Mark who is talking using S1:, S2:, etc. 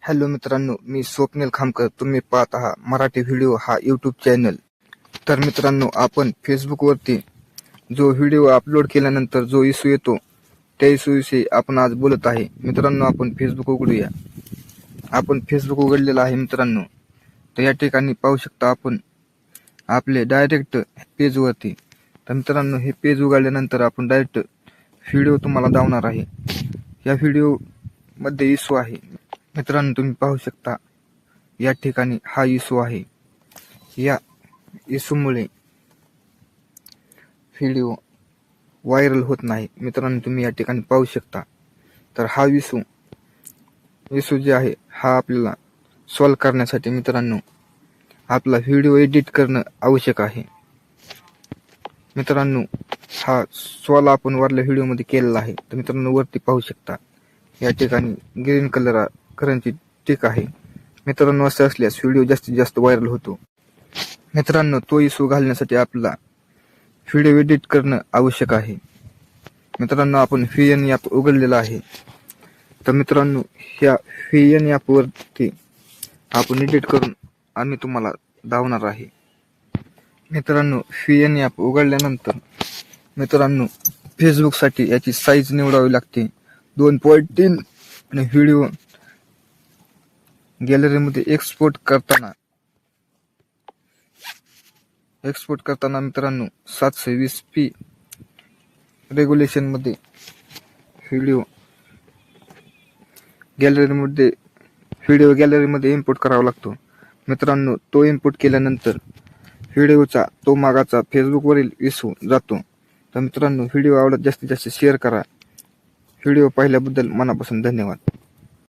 S1: Hello मित्रांनो, मी स्वप्नील खामकर. तुम्ही पाहत आहात मराठी व्हिडिओ हा यूट्यूब चॅनल. तर मित्रांनो, आपण फेसबुकवरती जो व्हिडिओ अपलोड केल्यानंतर जो इशू येतो त्या इशूविषयी आपण आज बोलत आहे. मित्रांनो, आपण फेसबुक उघडूया. आपण फेसबुक उघडलेलं आहे मित्रांनो. तर या ठिकाणी पाहू शकता आपण आपले डायरेक्ट पेजवरती. तर मित्रांनो, हे पेज उघडल्यानंतर आपण डायरेक्ट व्हिडिओ तुम्हाला दावणार आहे. या व्हिडिओ मध्ये इशू आहे मित्रांनो, तुम्ही पाहू शकता या ठिकाणी हा इशू आहे. या इशूमुळे व्हिडिओ व्हायरल होत नाही मित्रांनो, तुम्ही या ठिकाणी पाहू शकता. तर हा इशू जे आहे हा आपल्याला सॉल्व करण्यासाठी मित्रांनो आपला व्हिडिओ एडिट करणं आवश्यक आहे. मित्रांनो, हा सॉल्व आपण वरल्या व्हिडिओमध्ये केलेला आहे. तर मित्रांनो, वरती पाहू शकता या ठिकाणी ग्रीन कलरची टिक आहे. मित्रांनो, असं असल्यास व्हिडिओ जास्तीत जास्त व्हायरल होतो. मित्रांनो, तो इशू घालण्यासाठी आपला व्हिडिओ एडिट करणं आवश्यक आहे. मित्रांनो, आपण VN ॲप उघडलेला आहे. तर मित्रांनो, ह्या VN ॲपवरती आपण एडिट करून आम्ही तुम्हाला दावणार आहे. मित्रांनो, VN ॲप उघडल्यानंतर मित्रांनो फेसबुकसाठी याची साईज निवडावी लागते 2.3 आणि व्हिडिओ गॅलरीमध्ये एक्सपोर्ट करताना मित्रांनो 720p रेग्युलेशनमध्ये व्हिडिओ गॅलरीमध्ये इम्पोर्ट करावा लागतो. मित्रांनो, तो इम्पोर्ट केल्यानंतर व्हिडिओचा तो मागाचा फेसबुकवरील इशू जातो. तर मित्रांनो, व्हिडिओ आवडत जास्तीत जास्त शेअर करा. व्हिडिओ पाहिल्याबद्दल मनापासून धन्यवाद.